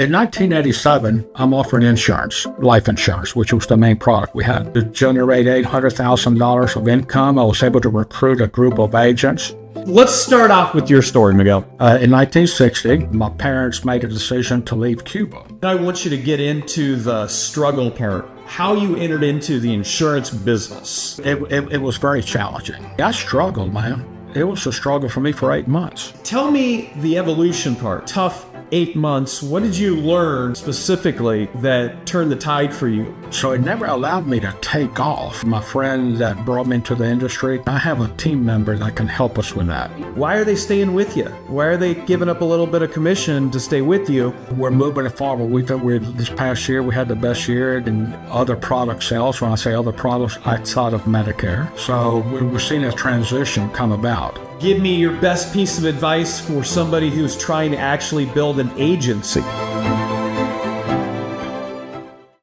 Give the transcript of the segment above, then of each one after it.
In 1987, I'm offering insurance, life insurance, which was the main product we had. To generate $800,000 of income, I was able to recruit a group of agents. Let's start off with your story, Miguel. In 1960, my parents made a decision to leave Cuba. I want you to get into the struggle part, how you entered into the insurance business. It was very challenging. I struggled, man. It was a struggle for me for 8 months. Tell me the evolution part. Tough 8 months. What did you learn specifically that turned the tide for you? So it never allowed me to take off. My friend that brought me into the industry, I have a team member that can help us with that. Why are they staying with you? Why are they giving up a little bit of commission to stay with you? We're moving it forward. We thought this past year we had the best year in other product sales. When I say other products, outside of Medicare. So we're seeing a transition come about. Give me your best piece of advice for somebody who's trying to actually build an agency.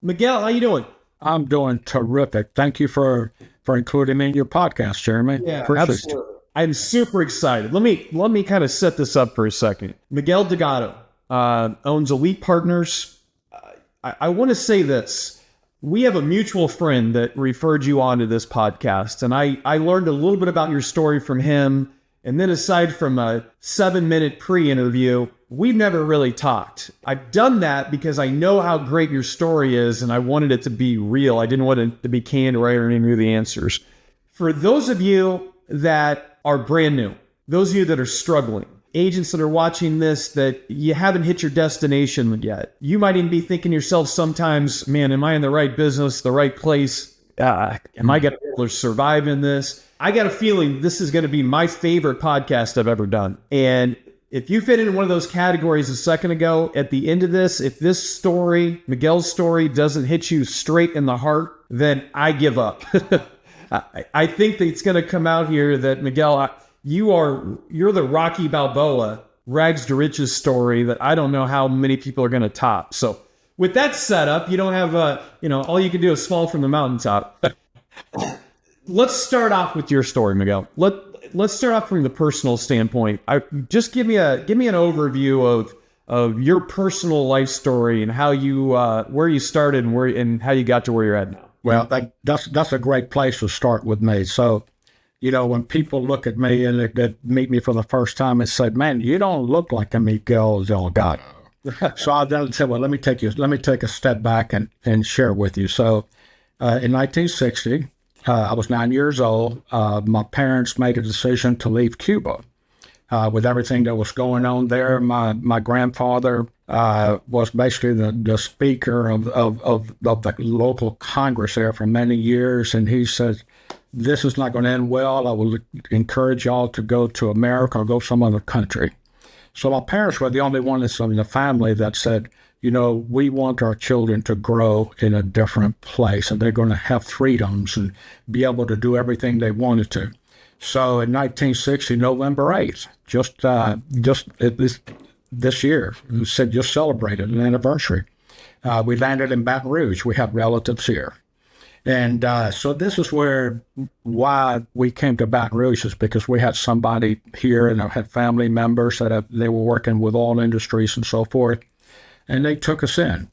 Miguel, how you doing? I'm doing terrific. Thank you for including me in your podcast, Jeremy. Yeah, absolutely. I'm super excited. Let me kind of set this up for a second. Miguel Delgado owns Elite Partners. I want to say this. We have a mutual friend that referred you on to this podcast, and I learned a little bit about your story from him. And then aside from a 7-minute pre-interview, we've never really talked. I've done that because I know how great your story is, and I wanted it to be real. I didn't want it to be canned right or any of the answers. For those of you that are brand new, those of you that are struggling, agents that are watching this that you haven't hit your destination yet, you might even be thinking to yourself sometimes, man, am I in the right business, the right place? Am I going to be able to survive in this? I got a feeling this is going to be my favorite podcast I've ever done. And if you fit in one of those categories a second ago, at the end of this, if this story, Miguel's story, doesn't hit you straight in the heart, then I give up. I think that it's going to come out here that, Miguel, you're the Rocky Balboa, rags to riches story that I don't know how many people are going to top. So with that set up, you don't have all you can do is fall from the mountaintop. Let's start off with your story, Miguel. Let's start off from the personal standpoint. Just give me an overview of your personal life story and how you where you started and how you got to where you're at now. Well, that's a great place to start with me. So, when people look at me and they meet me for the first time and say, "Man, you don't look like a Miguel Delgado." So I then said, "Well, let me take a step back and share with you." So, in 1960. I was 9 years old. My parents made a decision to leave Cuba. With everything that was going on there, my grandfather was basically the speaker of the local Congress there for many years, and he said, "This is not going to end well. I will encourage y'all to go to America or go some other country." So my parents were the only ones in the family that said, we want our children to grow in a different place, and they're going to have freedoms and be able to do everything they wanted to. So in 1960, November 8th, this year, we said just celebrated an anniversary. We landed in Baton Rouge. We have relatives here. And so this is why we came to Baton Rouge, is because we had somebody here and I had family members that they were working with oil industries and so forth. And they took us in.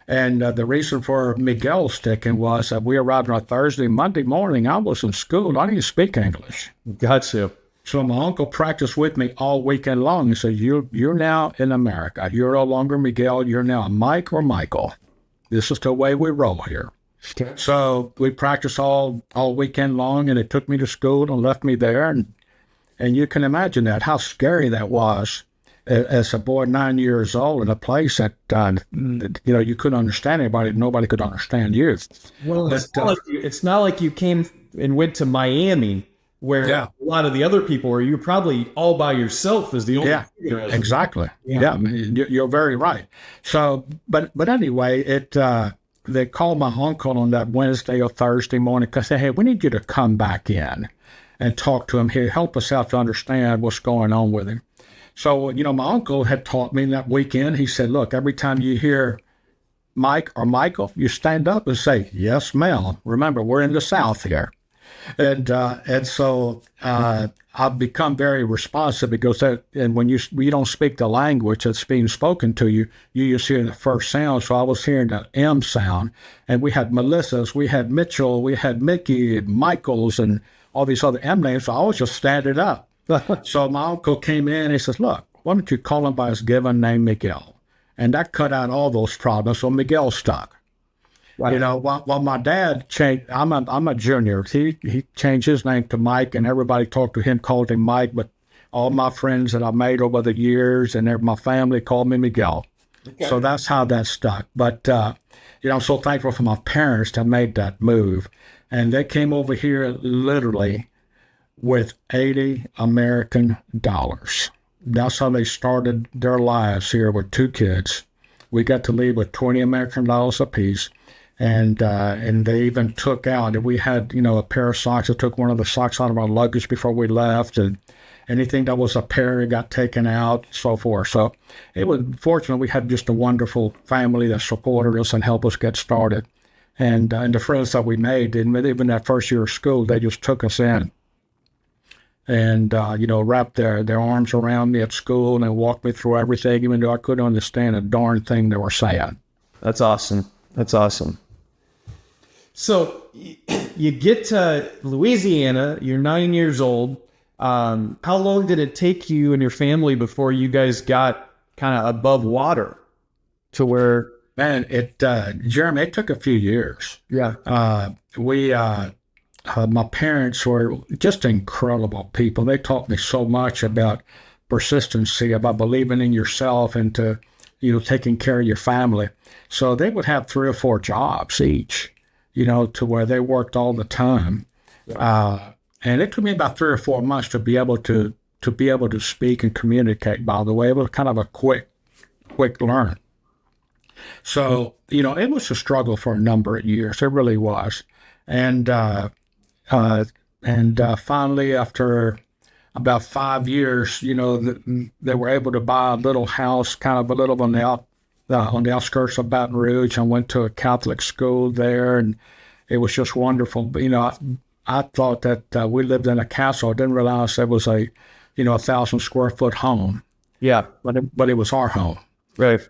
And the reason for Miguel sticking was that we arrived on a Thursday. Monday morning, I was in school. I didn't speak English. Gotcha. So my uncle practiced with me all weekend long. He said, you're now in America. You're no longer Miguel. You're now Mike or Michael. This is the way we roll here. Okay. So we practiced all weekend long, and it took me to school and left me there. And you can imagine how scary that was. As a boy 9 years old in a place that you couldn't understand anybody, nobody could understand you. Well, it's not like you came and went to Miami where a lot of the other people were. You're probably all by yourself as the only. Yeah, exactly. Yeah, you're very right. So, but anyway, they called my uncle on that Wednesday or Thursday morning because they said, "Hey, we need you to come back in and talk to him here, help us out to understand what's going on with him." So, my uncle had taught me that weekend. He said, "Look, every time you hear Mike or Michael, you stand up and say, 'Yes, ma'am.' Remember, we're in the South here." And so I've become very responsive because and when you don't speak the language that's being spoken to you, you just hear the first sound. So I was hearing the M sound, and we had Melissa's, we had Mitchell, we had Mickey, Michaels, and all these other M names. So I was just standing up. So my uncle came in and he says, "Look, why don't you call him by his given name, Miguel?" And that cut out all those problems. So Miguel stuck. Right. While my dad changed, I'm a junior. He changed his name to Mike, and everybody talked to him, called him Mike. But all my friends that I made over the years and my family called me Miguel. Okay. So that's how that stuck. But I'm so thankful for my parents to made that move, and they came over here literally with $80 American. That's how they started their lives here with 2 kids. We got to leave with $20 American apiece. And they even took out, we had, a pair of socks. I took one of the socks out of our luggage before we left, and anything that was a pair got taken out, so forth. So it was fortunate we had just a wonderful family that supported us and helped us get started. And the friends that we made, even that first year of school, they just took us in and, wrapped their arms around me at school and walked me through everything, even though I couldn't understand a darn thing they were saying. That's awesome. That's awesome. So you get to Louisiana, you're 9 years old. How long did it take you and your family before you guys got kind of above water to where? Man, Jeremy, it took a few years. Yeah. My parents were just incredible people. They taught me so much about persistency, about believing in yourself, and to, taking care of your family. So they would have 3 or 4 jobs each, to where they worked all the time. And it took me about 3 or 4 months to be able to speak and communicate, by the way. It was kind of a quick learn. So, it was a struggle for a number of years. It really was. And finally, after about 5 years, they were able to buy a little house, kind of a little on the outskirts of Baton Rouge. I went to a Catholic school there, and it was just wonderful. But, I thought that we lived in a castle. I didn't realize it was a 1,000 square foot home. Yeah. But it was our home. Right.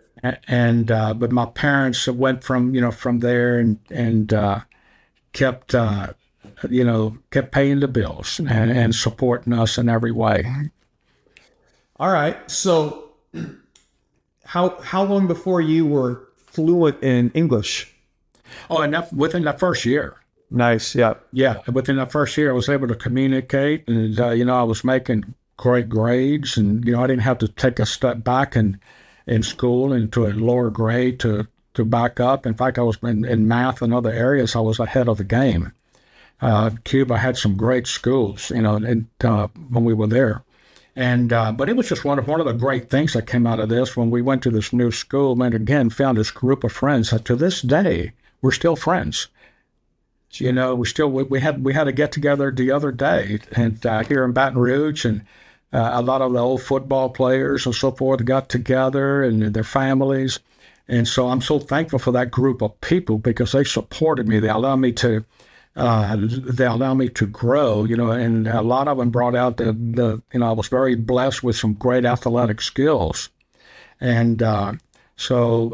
And but my parents went from there and kept paying the bills and supporting us in every way. All right. So how long before you were fluent in English? Oh, and within that first year. Nice. Yeah. Yeah. Within that first year, I was able to communicate, and I was making great grades, and I didn't have to take a step back in school into a lower grade to back up. In fact, I was in math and other areas, I was ahead of the game. Cuba had some great schools, when we were there. And but it was just one of the great things that came out of this when we went to this new school, and again found this group of friends that to this day we're still friends. We had a get together the other day, and here in Baton Rouge, and a lot of the old football players and so forth got together and their families. And so I'm so thankful for that group of people because they supported me. They allowed me to grow, and a lot of them brought out I was very blessed with some great athletic skills. And so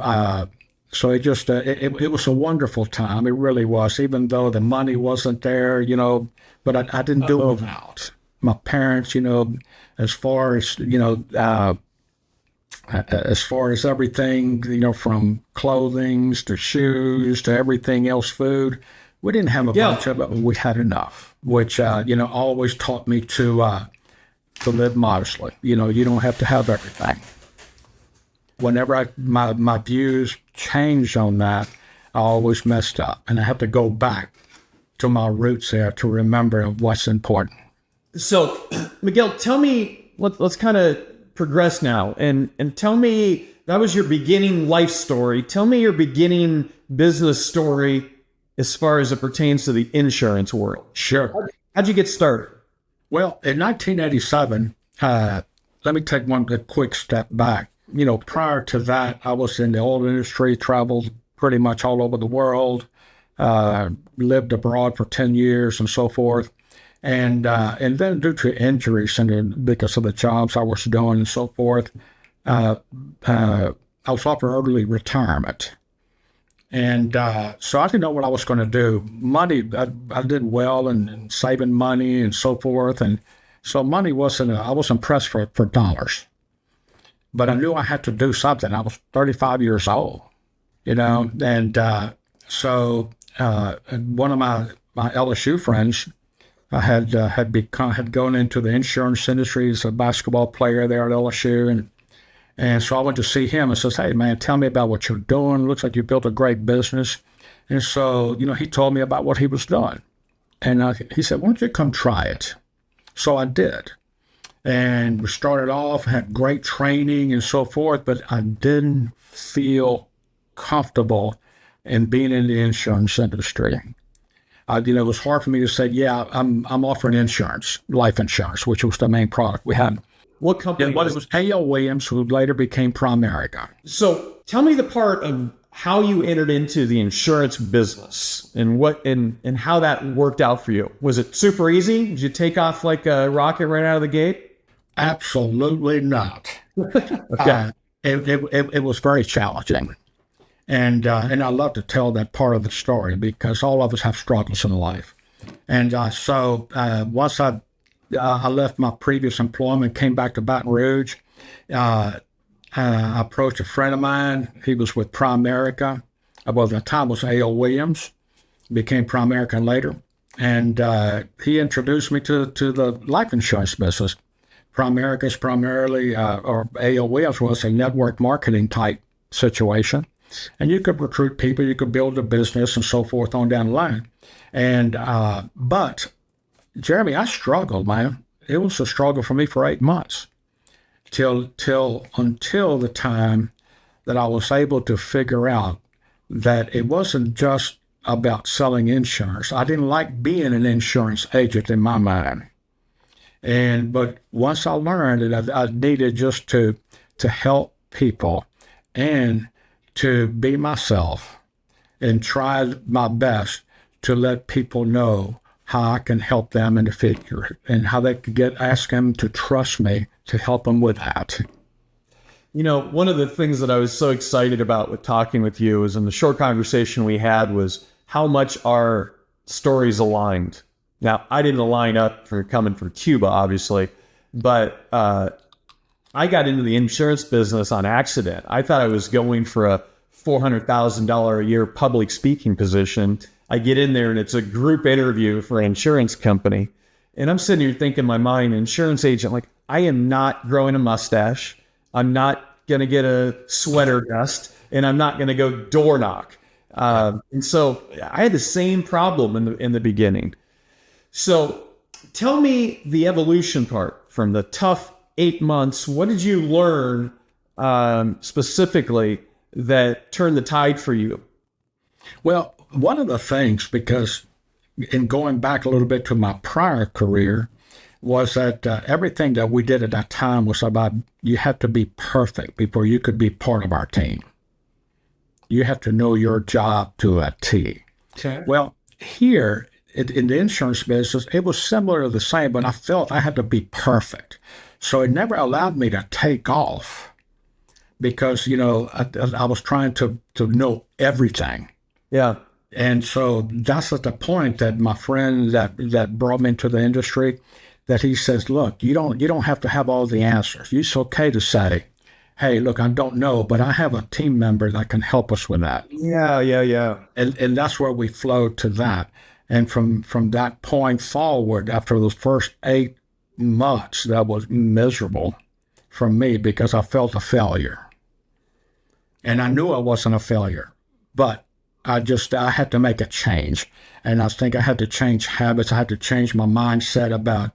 it just, it was a wonderful time. It really was, even though the money wasn't there, but I didn't do it without my parents, as far as, as far as everything, from clothing to shoes to everything else, food. We didn't have a bunch of it, but we had enough, which, always taught me to live modestly. You don't have to have everything. Whenever my views changed on that, I always messed up. And I have to go back to my roots there to remember what's important. So, Miguel, tell me, let's kind of progress now and tell me, that was your beginning life story. Tell me your beginning business story as far as it pertains to the insurance world. Sure. How'd you get started? Well, in 1987, let me take a quick step back. Prior to that, I was in the oil industry, traveled pretty much all over the world, lived abroad for 10 years and so forth. And then due to injuries and then because of the jobs I was doing and so forth, I was offered early retirement. And so I didn't know what I was going to do. Money, I did well in saving money and so forth. And so money wasn't, I wasn't pressed for dollars. But I knew I had to do something. I was 35 years old, and so one of my LSU friends had gone into the insurance industry as a basketball player there at LSU, and so I went to see him and says, "Hey man, tell me about what you're doing. Looks like you built a great business." And so he told me about what he was doing, and he said, "Why don't you come try it?" So I did. And we started off, had great training and so forth, but I didn't feel comfortable in being in the insurance industry. It was hard for me to say, yeah, I'm offering insurance, life insurance, which was the main product we had. What company? It was A.L. Williams, who later became Primerica. So tell me the part of how you entered into the insurance business and how that worked out for you. Was it super easy? Did you take off like a rocket right out of the gate? Absolutely not. Okay. It was very challenging. And I love to tell that part of the story because all of us have struggles in life. And so once I left my previous employment, came back to Baton Rouge, I approached a friend of mine. He was with Primerica. Well, at the time was A.L. Williams, became Primerica later. And he introduced me to the life insurance business. Primerica is primarily, or A.L. Williams was a network marketing type situation. And you could recruit people, you could build a business and so forth on down the line. And, but Jeremy, I struggled, man. It was a struggle for me for 8 months until the time that I was able to figure out that it wasn't just about selling insurance. I didn't like being an insurance agent in my mind. But once I learned that I needed just to help people and to be myself and try my best to let people know how I can help them in the future and how they could ask them to trust me to help them with that. One of the things that I was so excited about with talking with you is in the short conversation we had was how much our stories aligned. Now, I didn't line up for coming from Cuba, obviously, but I got into the insurance business on accident. I thought I was going for a $400,000 a year public speaking position. I get in there and it's a group interview for an insurance company. And I'm sitting here thinking in my mind, insurance agent, like, I am not growing a mustache. I'm not going to get a sweater dust, and I'm not going to go door knock. And so I had the same problem in the beginning. So tell me the evolution part from the tough 8 months. What did you learn specifically that turned the tide for you? Well, one of the things, because in going back a little bit to my prior career, was that everything that we did at that time was about you had to be perfect before you could be part of our team. You have to know your job to a T. Okay. Well, here in the insurance business, it was similar to the same, but I felt I had to be perfect. So it never allowed me to take off because, I was trying to know everything. Yeah. And so that's at the point that my friend that brought me into the industry, that he says, look, you don't have to have all the answers. It's okay to say, hey, look, I don't know, but I have a team member that can help us with that. Yeah. And that's where we flowed to that. And from that point forward, after those first 8 months, that was miserable for me because I felt a failure. And I knew I wasn't a failure, but I had to make a change. And I think I had to change habits. I had to change my mindset about,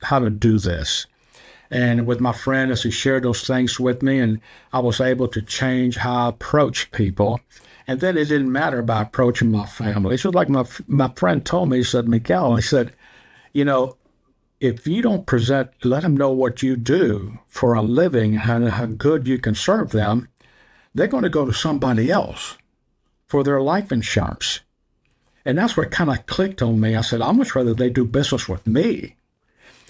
how to do this. And with my friend, as he shared those things with me, and I was able to change how I approach people. And then it didn't matter about approaching my family. It's just like my friend told me, he said, Miguel, he said, if you don't let them know what you do for a living and how good you can serve them, they're going to go to somebody else for their life insurance. And that's what kind of clicked on me. I said, I much rather they do business with me.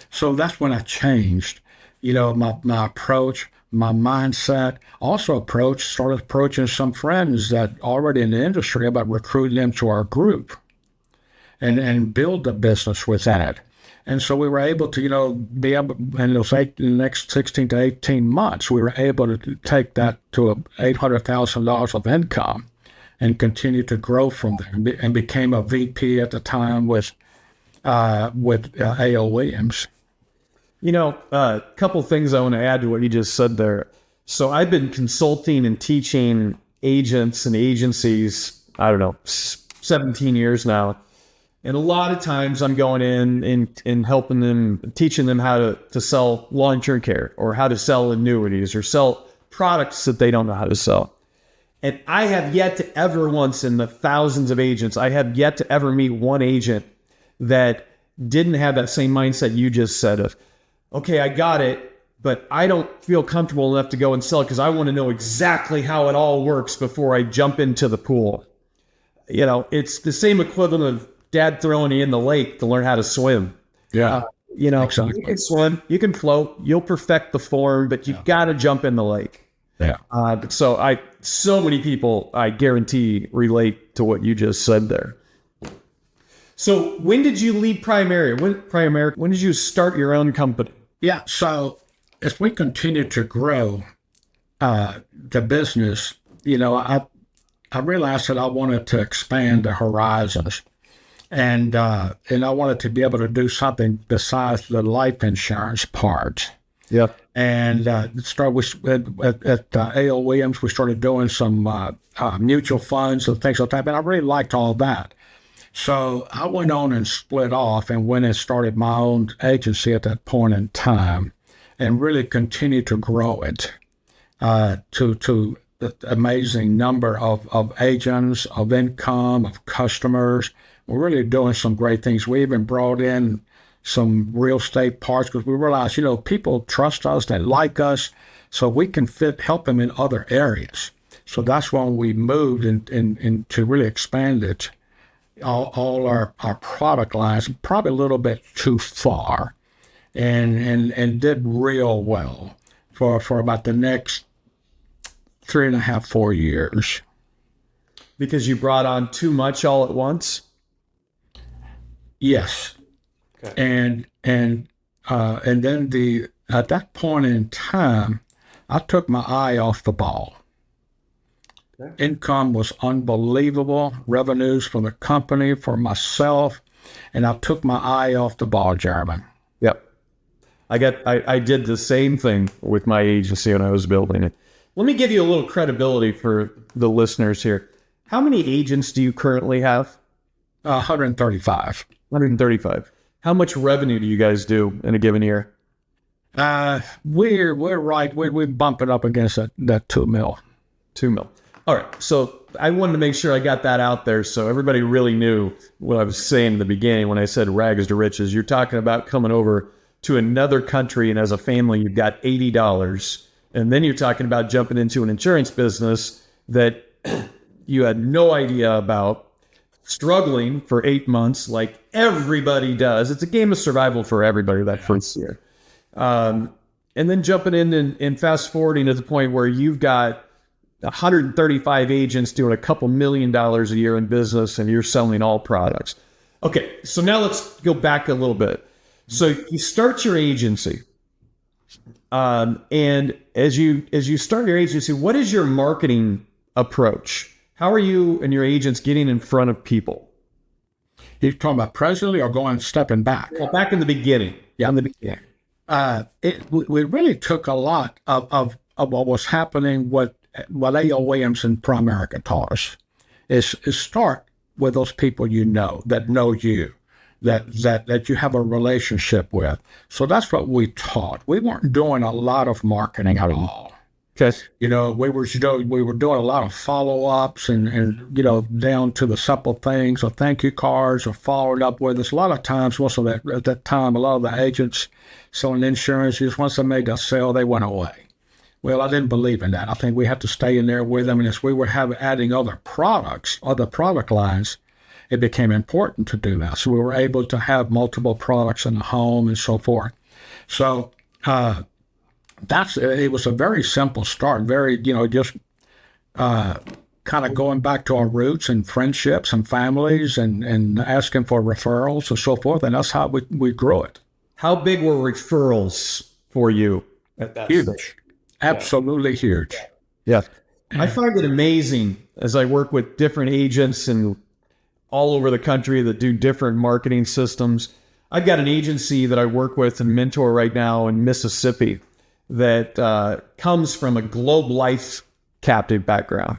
So that's when I changed, my approach, my mindset. Also started approaching some friends that already in the industry about recruiting them to our group and build the business within it. And so we were able to, be able, in the next 16 to 18 months, we were able to take that to $800,000 of income and continue to grow from there, and became a VP at the time with A.O. Williams. A couple things I want to add to what you just said there. So I've been consulting and teaching agents and agencies, 17 years now. And a lot of times I'm going in and helping them, teaching them how to sell long-term care, or how to sell annuities, or sell products that they don't know how to sell. And I have yet to ever once, in the thousands of agents, I have yet to ever meet one agent that didn't have that same mindset you just said of, okay, I got it, but I don't feel comfortable enough to go and sell it because I want to know exactly how it all works before I jump into the pool. It's the same equivalent of dad throwing you in the lake to learn how to swim. Yeah, exactly. You can swim, you can float, you'll perfect the form, but you got to jump in the lake. Yeah. So many people, I guarantee, relate to what you just said there. So when did you leave Primary? When did you start your own company? Yeah. So as we continue to grow the business, I realized that I wanted to expand the horizons. And I wanted to be able to do something besides the life insurance part. Yeah. And at A.O. Williams, we started doing some mutual funds and things like that. And I really liked all that. So I went on and split off and went and started my own agency at that point in time, and really continued to grow it to the amazing number of agents, of income, of customers. We're really doing some great things. We even brought in some real estate parts because we realized, people trust us, they like us, so we can help them in other areas. So that's when we moved in to really expand it, all our product lines, probably a little bit too far, and did real well for about the next 3.5, 4 years. Because you brought on too much all at once? Yes. Okay. And then at that point in time, I took my eye off the ball. Okay. Income was unbelievable, revenues for the company, for myself, and I took my eye off the ball, Jeremy. Yep. I did the same thing with my agency when I was building it. Let me give you a little credibility for the listeners here. How many agents do you currently have? 135. 135. How much revenue do you guys do in a given year? We're right. We're bumping up against that 2 mil. 2 mil. All right. So I wanted to make sure I got that out there so everybody really knew what I was saying in the beginning when I said rags to riches. You're talking about coming over to another country, and as a family, you've got $80. And then you're talking about jumping into an insurance business that you had no idea about, struggling for 8 months like everybody does. It's a game of survival for everybody that first year. And then jumping in and fast forwarding to the point where you've got 135 agents doing a couple $1 million a year in business, and you're selling all products. Okay, so now let's go back a little bit. So you start your agency. And as you start your agency, what is your marketing approach? How are you and your agents getting in front of people? You're talking about presently or stepping back? Well, back in the beginning. Yeah, in the beginning. We really took a lot of what was happening, what A.O. Williams and Primerica taught us, is start with those people that know you, that you have a relationship with. So that's what we taught. We weren't doing a lot of marketing at all. Okay. We were doing a lot of follow-ups and down to the simple things, or thank you cards, or following up with us. A lot of times, at that time, a lot of the agents selling insurance, once they made their sale, they went away. Well, I didn't believe in that. I think we have to stay in there with them. And as we were adding other product lines, it became important to do that. So we were able to have multiple products in the home and so forth. So it was a very simple start, very, just kind of going back to our roots and friendships and families and asking for referrals and so forth. And that's how we grew it. How big were referrals for you at that Huge. stage? Absolutely huge. Yeah. I find it amazing as I work with different agents and all over the country that do different marketing systems. I've got an agency that I work with and mentor right now in Mississippi that comes from a Globe Life captive background,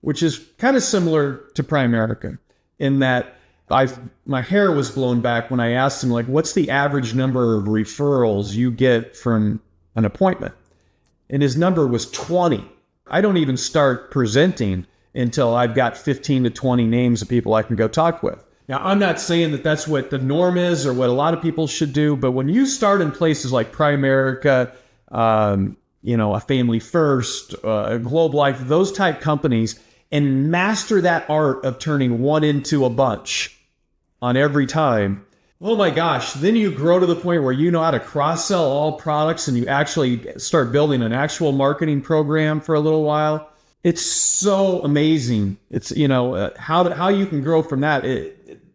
which is kind of similar to Primerica in that my hair was blown back when I asked him, like, what's the average number of referrals you get from an appointment? And his number was 20. I don't even start presenting until I've got 15 to 20 names of people I can go talk with. Now, I'm not saying that that's what the norm is or what a lot of people should do, but when you start in places like Primerica, a Family First, a Globe Life, those type companies, and master that art of turning one into a bunch on every time, oh my gosh, then you grow to the point where you know how to cross-sell all products and you actually start building an actual marketing program for a little while. It's so amazing. It's, how you can grow from that.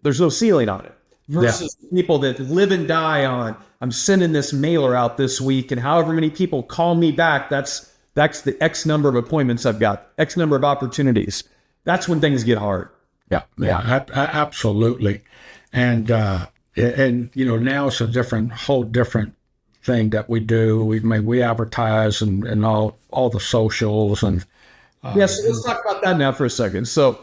There's no ceiling on it. Versus people that live and die on, I'm sending this mailer out this week, and however many people call me back, that's the X number of appointments I've got, X number of opportunities. That's when things get hard. Yeah, absolutely. And now it's a whole different thing that we do. We advertise and all the socials and. Yes, so let's talk about that now for a second. So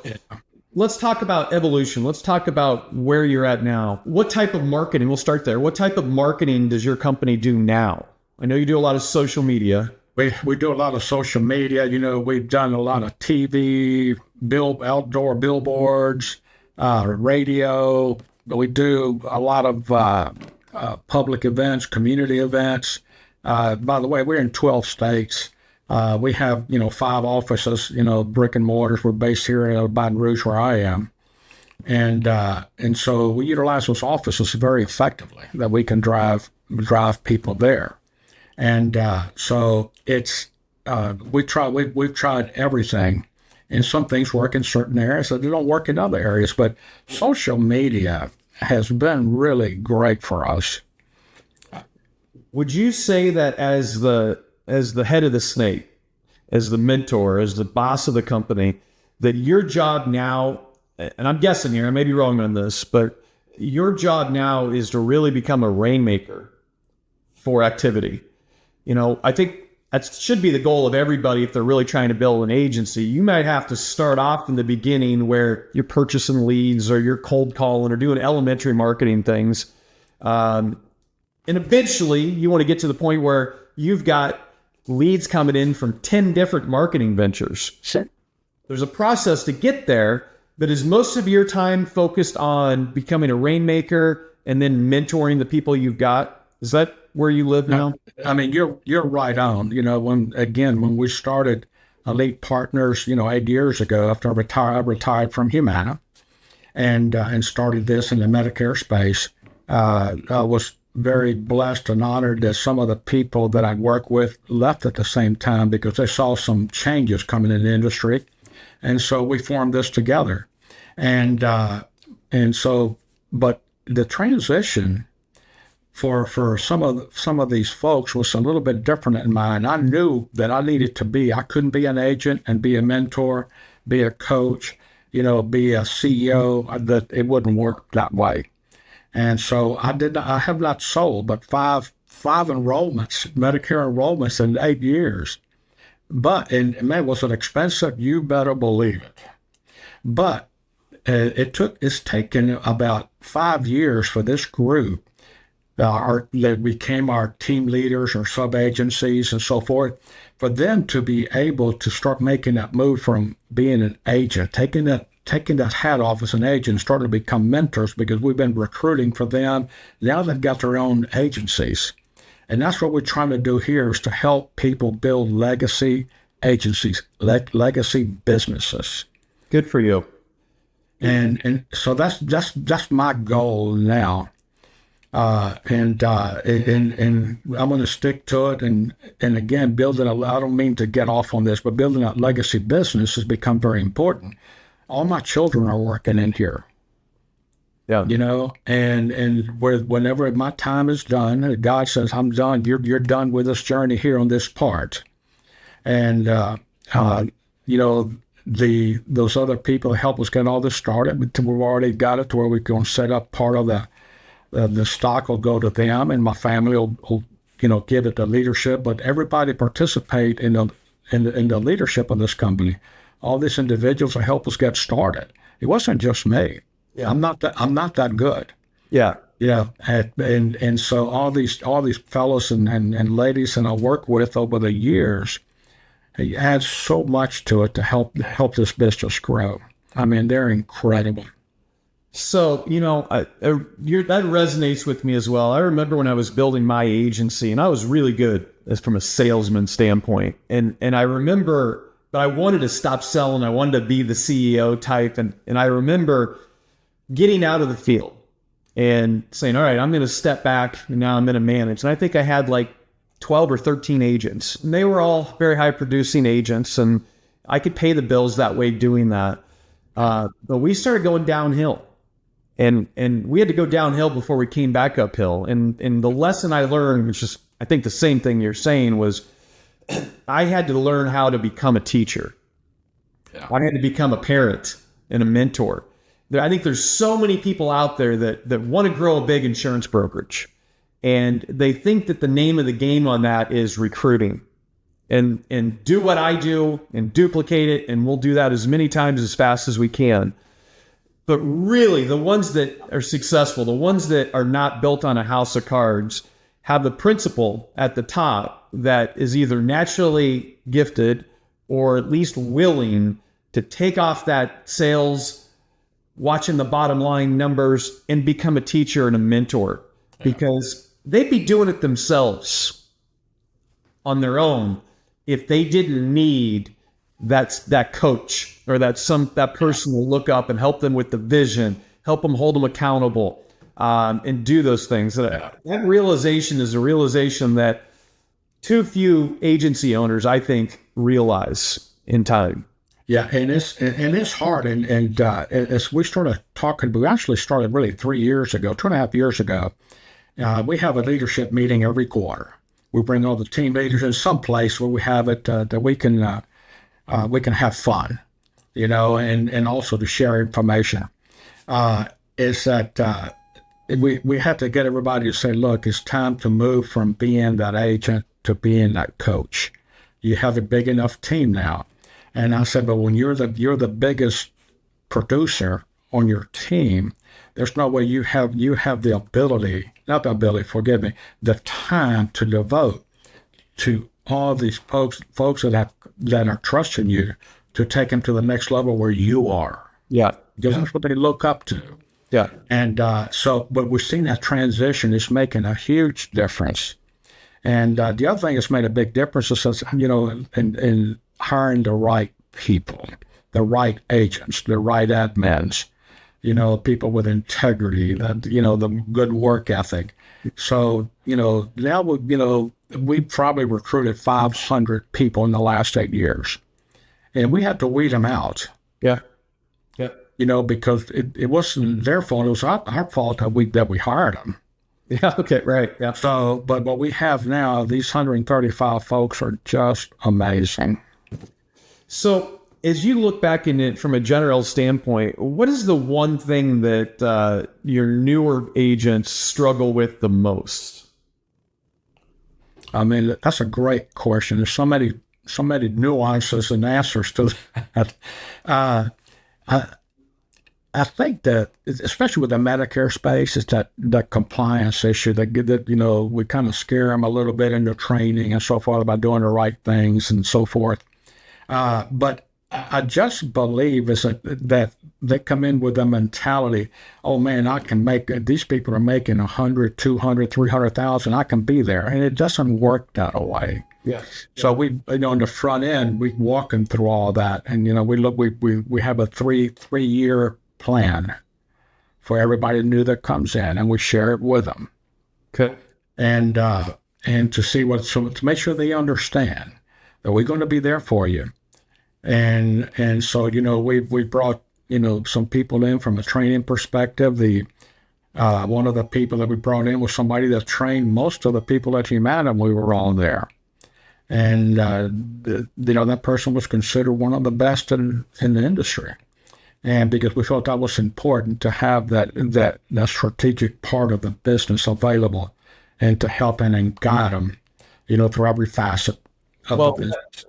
let's talk about evolution. Let's talk about where you're at now. What type of marketing, we'll start there. What type of marketing does your company do now? I know you do a lot of social media. We do a lot of social media. We've done a lot of TV, outdoor billboards, radio. We do a lot of public events, community events. By the way, we're in 12 states. We have, 5 offices, brick and mortars. We're based here in Baton Rouge, where I am. And so we utilize those offices very effectively, that we can drive people there. And so it's we've tried everything, and some things work in certain areas that they don't work in other areas. But social media has been really great for us. Would you say that as the head of the snake, as the mentor, as the boss of the company, that your job now, and I'm guessing here, I may be wrong on this, but your job now is to really become a rainmaker for activity? I think that should be the goal of everybody if they're really trying to build an agency. You might have to start off in the beginning where you're purchasing leads or you're cold calling or doing elementary marketing things. And eventually you want to get to the point where you've got leads coming in from 10 different marketing ventures. Sure. There's a process to get there, but is most of your time focused on becoming a rainmaker and then mentoring the people you've got? Is that where you live now? I mean, you're right on. When we started Elite Partners, 8 years ago, after I retired from Humana and started this in the Medicare space, I was very blessed and honored that some of the people that I work with left at the same time because they saw some changes coming in the industry. And so we formed this together. And so, but the transition for some of these folks was a little bit different in mine. I knew that I couldn't be an agent and be a mentor, be a coach, be a CEO, that it wouldn't work that way. And so I have not sold but five enrollments, Medicare enrollments in 8 years. And man, was it expensive? You better believe it. But it's taken about 5 years for this group that became our team leaders or sub-agencies and so forth, for them to be able to start making that move from being an agent, taking that hat off as an agent, starting to become mentors, because we've been recruiting for them. Now they've got their own agencies. And that's what we're trying to do here, is to help people build legacy agencies, legacy businesses. Good for you. And so that's my goal now. And I'm going to stick to it. And again, I don't mean to get off on this, but building a legacy business has become very important. All my children are working in here. Yeah. Whenever my time is done, God says, I'm done. You're done with this journey here on this part. And, those other people help us get all this started. We've already got it to where we can set up part of the stock will go to them, and my family will give it the leadership. But everybody participate in the leadership of this company. All these individuals will help us get started. It wasn't just me. Yeah. I'm not that good. Yeah. Yeah. And so all these fellows and ladies that I work with over the years, it adds so much to it to help this business grow. I mean, they're incredible. So, that resonates with me as well. I remember when I was building my agency, and I was really good from a salesman standpoint. And I remember, but I wanted to stop selling. I wanted to be the CEO type. And I remember getting out of the field and saying, all right, I'm going to step back, and now I'm going to manage. And I think I had like 12 or 13 agents. And they were all very high producing agents, and I could pay the bills that way doing that. But we started going downhill. And we had to go downhill before we came back uphill. And the lesson I learned, which is I think the same thing you're saying, was I had to learn how to become a teacher. Yeah. I had to become a parent and a mentor. I think there's so many people out there that want to grow a big insurance brokerage. And they think that the name of the game on that is recruiting. And do what I do and duplicate it, and we'll do that as many times as fast as we can. But really, the ones that are successful, the ones that are not built on a house of cards, have the principal at the top that is either naturally gifted or at least willing to take off that sales, watching the bottom line numbers, and become a teacher and a mentor. Because they'd be doing it themselves on their own if they didn't need that coach or that person to look up and help them with the vision, help them hold them accountable, and do those things. That realization is a realization that too few agency owners, I think, realize in time. Yeah, and it's hard. And as we started talking, we actually started really 3 years ago, 2.5 years ago. We have a leadership meeting every quarter. We bring all the team leaders in some place where we have it that we can have fun, and also to share information. Is that we have to get everybody to say, look, it's time to move from being that agent to being that coach. You have a big enough team now. And I said, but when you're the biggest producer on your team, there's no way you have the ability, not the ability, forgive me, the time to devote to all these folks that are trusting you to take them to the next level where you are. Yeah. Because that's what they look up to. Yeah. And but we've seen that transition is making a huge difference. And the other thing that's made a big difference is, in hiring the right people, the right agents, the right admins, people with integrity, the good work ethic. So, now we probably recruited 500 people in the last 8 years, and we had to weed them out. Yeah. Yeah. Because it wasn't their fault. It was our fault that we hired them. Yeah. Okay. Right. Yeah. So, but what we have now, these 135 folks are just amazing. So, as you look back in it from a general standpoint, what is the one thing that your newer agents struggle with the most? I mean, that's a great question. There's so many nuances and answers to that. I think that, especially with the Medicare space, it's that compliance issue that we kind of scare them a little bit into training and so forth about doing the right things and so forth. But I just believe that they come in with a mentality, oh man, I can these people are making 100, 200, 300,000, I can be there. And it doesn't work that way. Yeah. So we, on the front end, we walking through all that. And, we have a three-year plan for everybody new that comes in, and we share it with them. Okay. And to see so to make sure they understand that we're going to be there for you. And so, we brought, some people in from a training perspective. One of the people that we brought in was somebody that trained most of the people at Humana when we were all there. And, that person was considered one of the best in the industry. And because we felt that was important to have that strategic part of the business available and to help and guide them, through every facet of the business.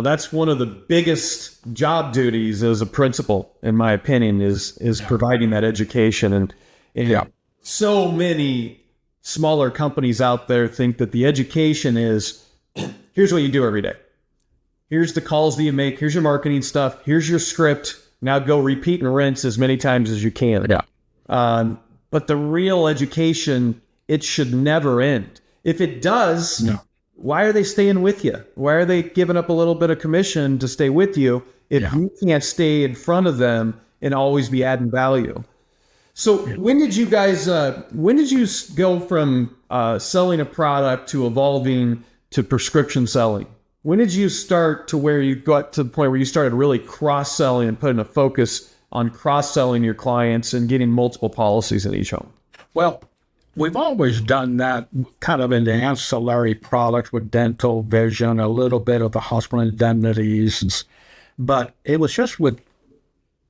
That's one of the biggest job duties as a principal, in my opinion, is providing that education. And so many smaller companies out there think that the education is, here's what you do every day. Here's the calls that you make. Here's your marketing stuff. Here's your script. Now go repeat and rinse as many times as you can. Yeah. But the real education, it should never end. If it does, why are they staying with you? Why are they giving up a little bit of commission to stay with you if you can't stay in front of them and always be adding value? So when did you guys, when did you go from selling a product to evolving to prescription selling? When did you start to where you got to the point where you started really cross-selling and putting a focus on cross-selling your clients and getting multiple policies in each home? Well, we've always done that kind of in the ancillary products with dental, vision, a little bit of the hospital indemnities. But it was just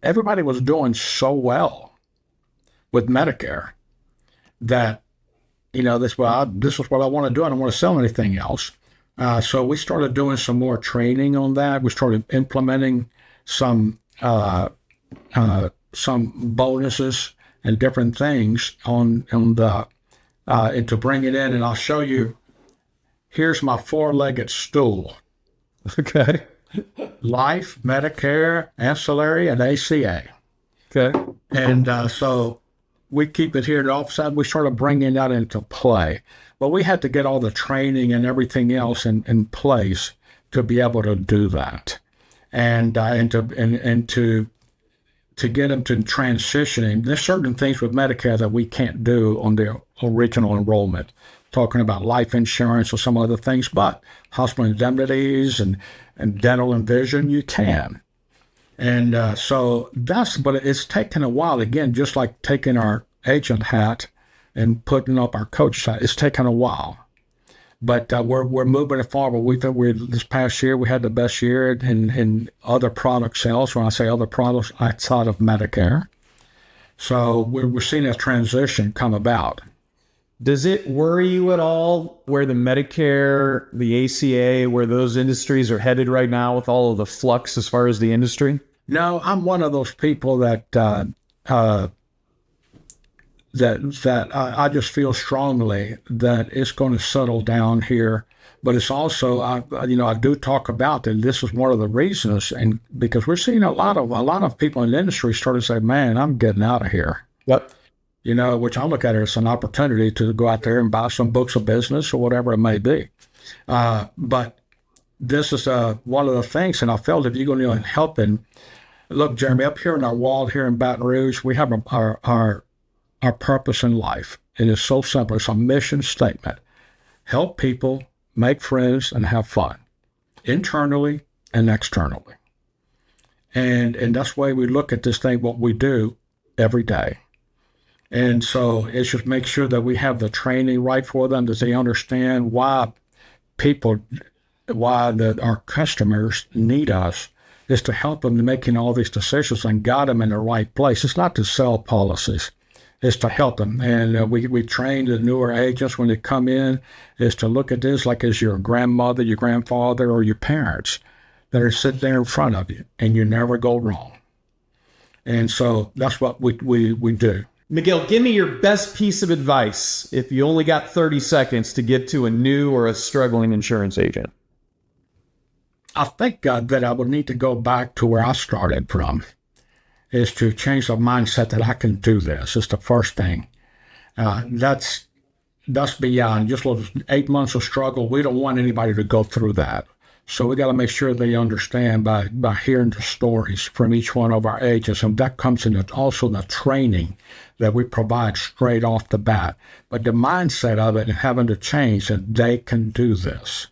everybody was doing so well with Medicare that, this is what I want to do. I don't want to sell anything else. So we started doing some more training on that. We started implementing some bonuses and different things on the and to bring it in. And I'll show you. Here's my 4-legged stool. Okay. Life, Medicare, ancillary, and ACA. Okay. And so we keep it here at the office. We started bringing that into play. But we had to get all the training and everything else in place to be able to do that, and to get them to transitioning. There's certain things with Medicare that we can't do on the original enrollment, talking about life insurance or some other things, but hospital indemnities and dental and vision, you can. And but it's taken a while, again, just like taking our agent hat and putting up our coach side. It's taken a while, but we're moving it forward. This past year we had the best year in other product sales. When I say other products, outside of Medicare, so we're seeing a transition come about. Does it worry you at all where the Medicare, the ACA, where those industries are headed right now with all of the flux as far as the industry? No, I'm one of those people that I just feel strongly that it's going to settle down here. But it's also, I do talk about that this is one of the reasons, and because we're seeing a lot of people in the industry start to say, man, I'm getting out of here. Yep. Which I look at it as an opportunity to go out there and buy some books of business or whatever it may be. But this is one of the things, and I felt if you're going to help, and look, Jeremy, up here in our wall here in Baton Rouge, we have our purpose in life. It is so simple. It's a mission statement. Help people, make friends, and have fun, internally and externally. And that's the way we look at this thing, what we do every day. And so it's just make sure that we have the training right for them, that they understand why our customers need us, is to help them in making all these decisions and guide them in the right place. It's not to sell policies. Is to help them. And we train the newer agents when they come in is to look at this like as your grandmother, your grandfather, or your parents that are sitting there in front of you, and you never go wrong. And so that's what we do. Miguel, give me your best piece of advice if you only got 30 seconds to give to a new or a struggling insurance agent. I think that I would need to go back to where I started from, is to change the mindset that I can do this. It's the first thing. That's beyond just 8 months of struggle. We don't want anybody to go through that. So we got to make sure they understand by hearing the stories from each one of our agents. And that comes in also the training that we provide straight off the bat. But the mindset of it and having to change that they can do this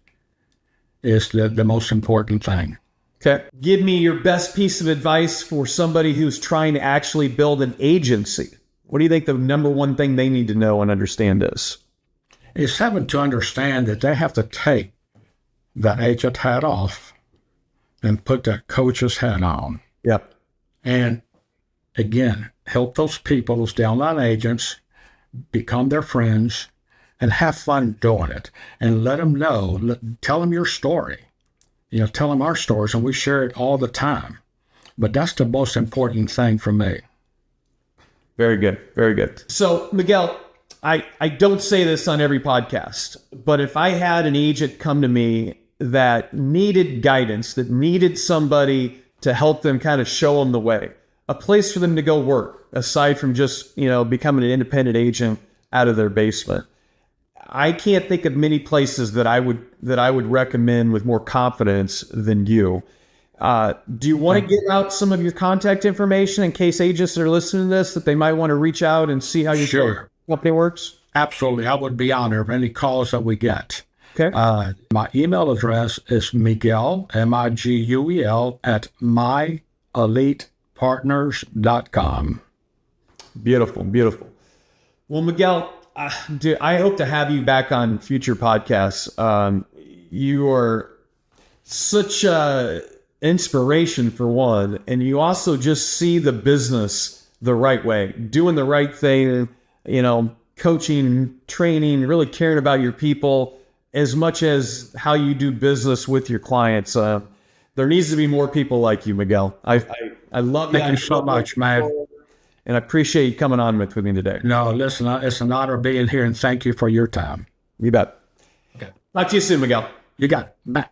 is the most important thing. Okay. Give me your best piece of advice for somebody who's trying to actually build an agency. What do you think the number one thing they need to know and understand is? It's having to understand that they have to take the agent hat off and put that coach's hat on. Yep. And again, help those people, those downline agents, become their friends and have fun doing it. And let them know, tell them your story. Tell them our stories, and we share it all the time. But that's the most important thing for me. Very good. Very good. So, Miguel, I don't say this on every podcast, but if I had an agent come to me that needed guidance, that needed somebody to help them kind of show them the way, a place for them to go work, aside from just, becoming an independent agent out of their basement, I can't think of many places that I would recommend with more confidence than you. Do you want to give out some of your contact information in case agents that are listening to this, that they might want to reach out and see how your company works? Absolutely. I would be honored for any calls that we get. Okay. My email address is Miguel, Miguel, at myelitepartners.com. Beautiful, beautiful. Well, Miguel, dude, I hope to have you back on future podcasts. You are such a inspiration, for one, and you also just see the business the right way, doing the right thing, coaching, training, really caring about your people as much as how you do business with your clients. There needs to be more people like you, Miguel. I love that. Thank you so much, man. And I appreciate you coming on with me today. No, listen, it's an honor being here, and thank you for your time. You bet. Okay. Talk to you soon, Miguel. You got it. Bye.